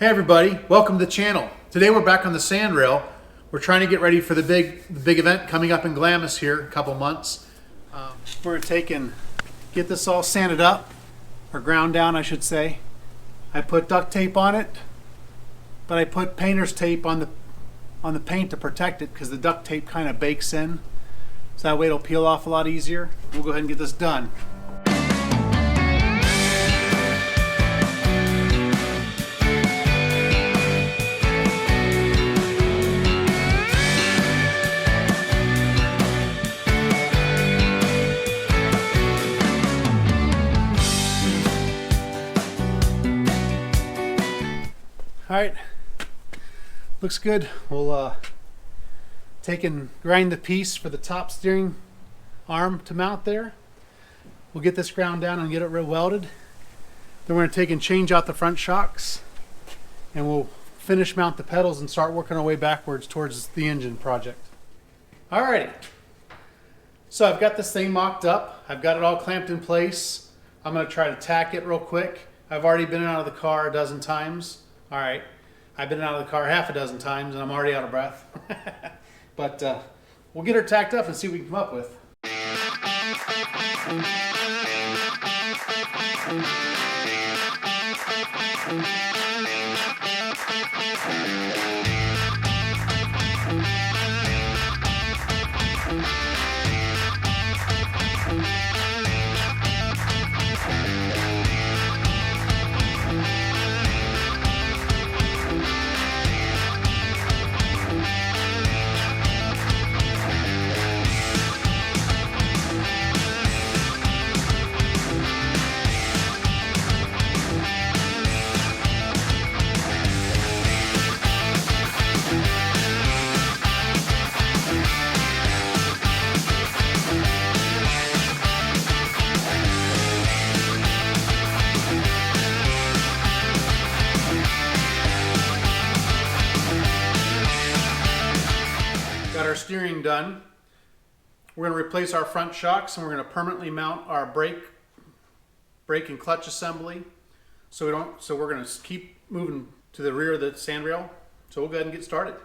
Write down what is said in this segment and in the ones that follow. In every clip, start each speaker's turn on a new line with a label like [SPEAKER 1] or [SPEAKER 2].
[SPEAKER 1] Hey everybody, welcome to the channel. Today we're back on the sand rail. We're trying to get ready for the big event coming up in Glamis here in a couple months. We're gonna get this all sanded up, or ground down I should say. I put duct tape on it, but I put painter's tape on the paint to protect it because the duct tape kind of bakes in. So that way it'll peel off a lot easier. We'll go ahead and get this done. All right, looks good. We'll take and grind the piece for the top steering arm to mount there. We'll get this ground down and get it real welded. Then we're gonna take and change out the front shocks, and we'll finish mount the pedals and start working our way backwards towards the engine project. All righty, so I've got this thing mocked up. I've got it all clamped in place. I'm gonna try to tack it real quick. I've already been out of the car a dozen times. All right, I've been out of the car half a dozen times and I'm already out of breath. But we'll get her tacked up and see what we can come up with. Got our steering done. We're going to replace our front shocks and we're going to permanently mount our brake and clutch assembly. So we're going to keep moving to the rear of the sand rail. So we'll go ahead and get started.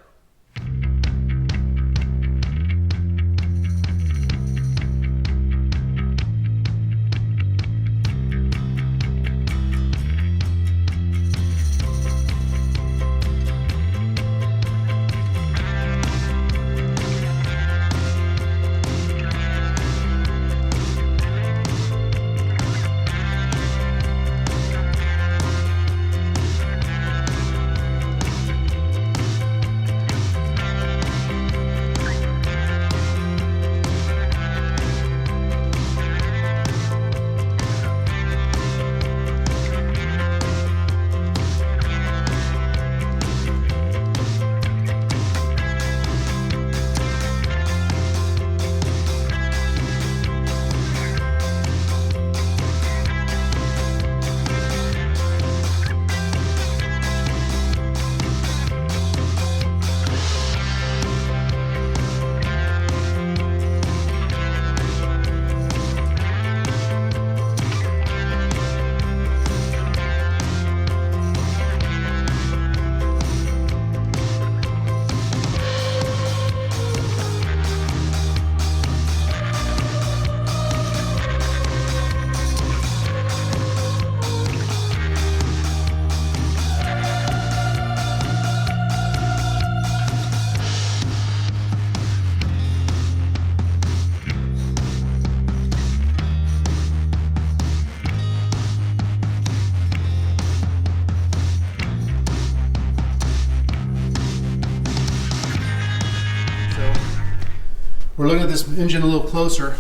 [SPEAKER 1] We're looking at this engine a little closer,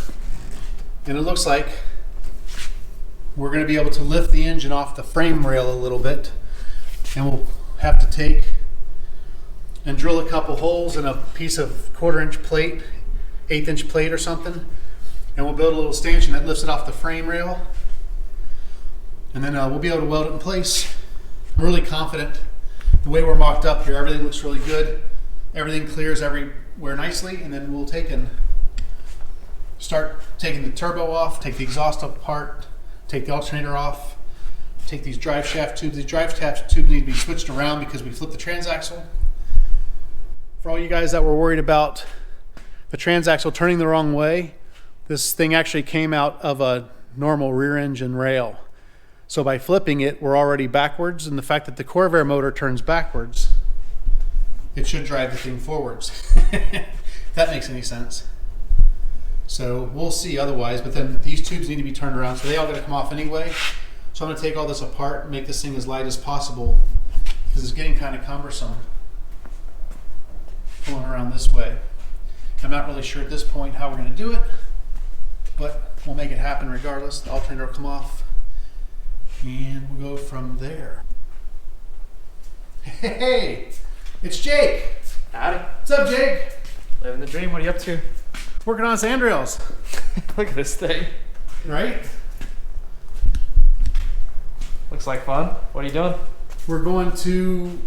[SPEAKER 1] and it looks like we're going to be able to lift the engine off the frame rail a little bit, and we'll have to take and drill a couple holes in a piece of 1/4 inch plate, 1/8 inch plate or something, and we'll build a little stanchion that lifts it off the frame rail, and then we'll be able to weld it in place. I'm really confident the way we're mocked up here. Everything looks really good. Everything clears everywhere nicely, and then we'll take and start taking the turbo off, take the exhaust apart, take the alternator off, take these drive shaft tubes. These drive shaft tubes need to be switched around because we flipped the transaxle. For all you guys that were worried about the transaxle turning the wrong way, this thing actually came out of a normal rear engine rail. So by flipping it, we're already backwards, and the fact that the Corvair motor turns backwards, it should drive the thing forwards. If that makes any sense. So we'll see otherwise, but then these tubes need to be turned around, so they all gotta come off anyway. So I'm gonna take all this apart and make this thing as light as possible because it's getting kind of cumbersome pulling around this way. I'm not really sure at this point how we're gonna do it, but we'll make it happen regardless. The alternator will come off and we'll go from there. Hey, it's Jake.
[SPEAKER 2] Howdy.
[SPEAKER 1] What's up, Jake?
[SPEAKER 2] Living the dream. What are you up to?
[SPEAKER 1] Working on sandrails.
[SPEAKER 2] Look at this thing.
[SPEAKER 1] Right?
[SPEAKER 2] Looks like fun. What are you doing?
[SPEAKER 1] We're going to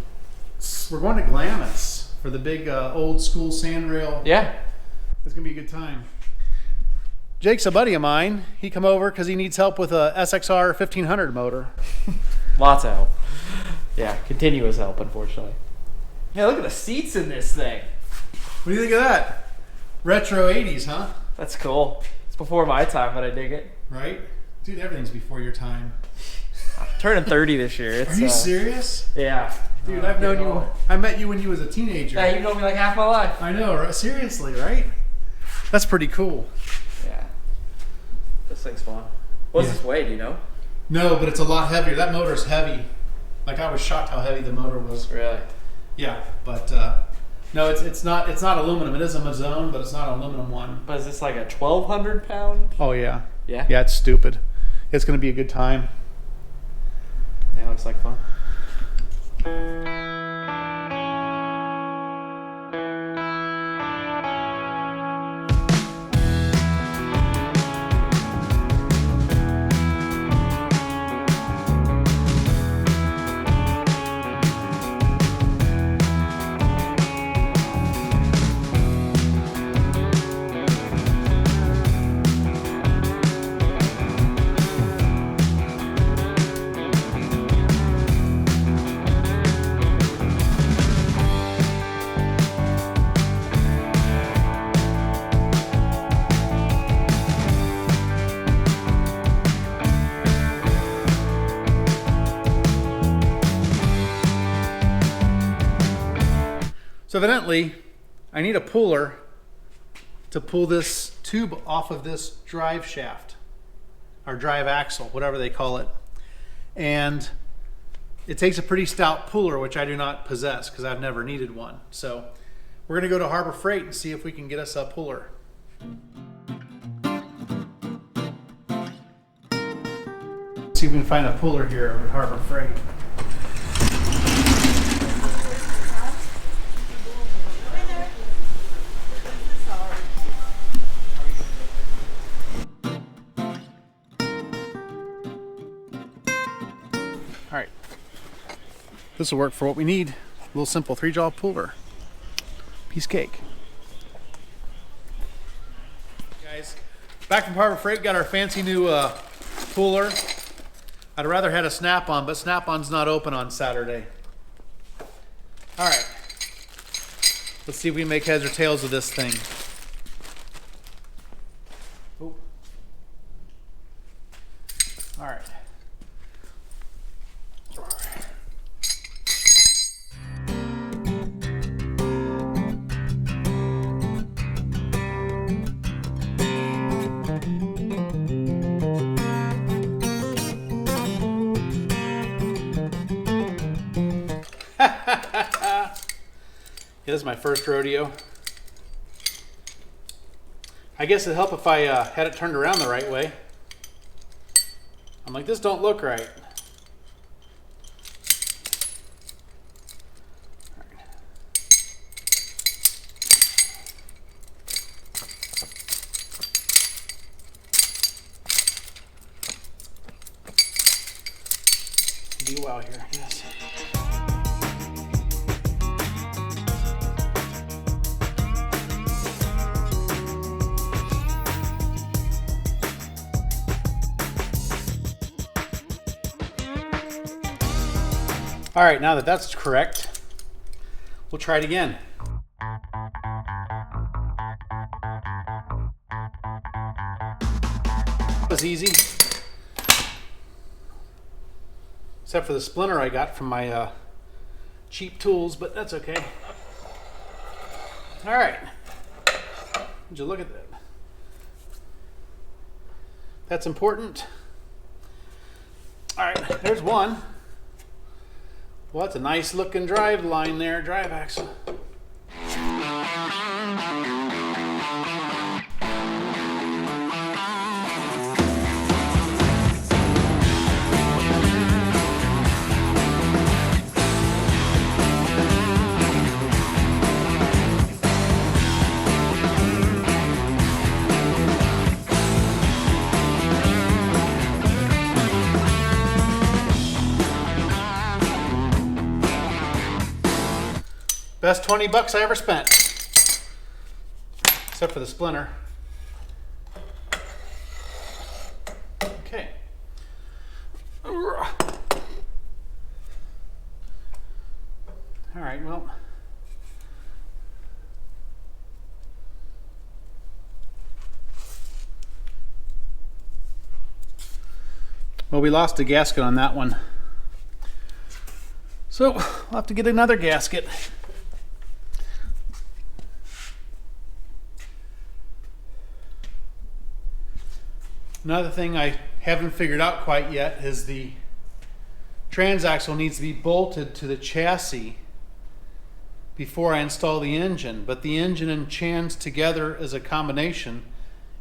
[SPEAKER 1] Glamis for the big old school sandrail.
[SPEAKER 2] Yeah.
[SPEAKER 1] It's gonna be a good time. Jake's a buddy of mine. He come over because he needs help with a SXR 1500 motor.
[SPEAKER 2] Lots of help. Yeah, continuous help, unfortunately. Yeah, look at the seats in this thing.
[SPEAKER 1] What do you think of that? Retro 80s, huh?
[SPEAKER 2] That's cool. It's before my time, but I dig it.
[SPEAKER 1] Right? Dude, everything's before your time.
[SPEAKER 2] I'm turning 30 this year. It's,
[SPEAKER 1] Are you serious?
[SPEAKER 2] Yeah.
[SPEAKER 1] Dude, I've known you. I met you when you was a teenager.
[SPEAKER 2] Yeah, you've known me like half my life.
[SPEAKER 1] I know, right? Seriously, right? That's pretty cool.
[SPEAKER 2] Yeah. This thing's fun. What's
[SPEAKER 1] Yeah.
[SPEAKER 2] this weigh, do you know?
[SPEAKER 1] No, but it's a lot heavier. That motor's heavy. Like, I was shocked how heavy the motor was.
[SPEAKER 2] Really?
[SPEAKER 1] Yeah, but no, it's not aluminum. It is a Mazzone, but it's not an aluminum one.
[SPEAKER 2] But is this like a 1,200 pound?
[SPEAKER 1] Oh yeah.
[SPEAKER 2] Yeah?
[SPEAKER 1] Yeah, it's stupid. It's gonna be a good time.
[SPEAKER 2] Yeah, looks like fun.
[SPEAKER 1] So evidently, I need a puller to pull this tube off of this drive shaft, or drive axle, whatever they call it. And it takes a pretty stout puller, which I do not possess because I've never needed one. So we're gonna go to Harbor Freight and see if we can get us a puller. See if we can find a puller here at Harbor Freight. All right, this will work for what we need. A little simple 3-jaw puller. Piece of cake. Guys, back from Harbor Freight, got our fancy new puller. I'd rather had a Snap-on, but Snap-on's not open on Saturday. All right, let's see if we can make heads or tails of this thing. Oh. All right. This is my first rodeo. I guess it'd help if I had it turned around the right way. I'm like, this don't look right. Be well here, yes. All right, now that that's correct, we'll try it again. That was easy. Except for the splinter I got from my cheap tools, but that's okay. All right. Would you look at that? That's important. All right, there's one. Well, that's a nice looking drive line there, drive axle. Best 20 bucks I ever spent. Except for the splinter. Okay. All right, well. Well, we lost a gasket on that one. So, we'll have to get another gasket. Another thing I haven't figured out quite yet is the transaxle needs to be bolted to the chassis before I install the engine, but the engine and chans together as a combination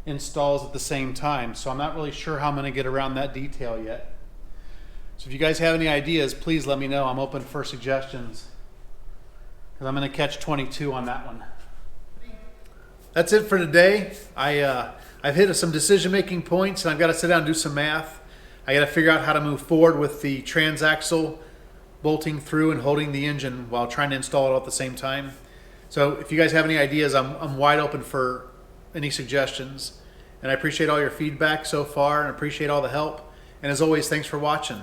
[SPEAKER 1] installs at the same time, so I'm not really sure how I'm going to get around that detail yet. So if you guys have any ideas, please let me know. I'm open for suggestions, because I'm going to catch 22 on that one. That's it for today. I've hit some decision-making points, and I've got to sit down and do some math. I got to figure out how to move forward with the transaxle bolting through and holding the engine while trying to install it all at the same time. So if you guys have any ideas, I'm wide open for any suggestions. And I appreciate all your feedback so far and appreciate all the help. And as always, thanks for watching.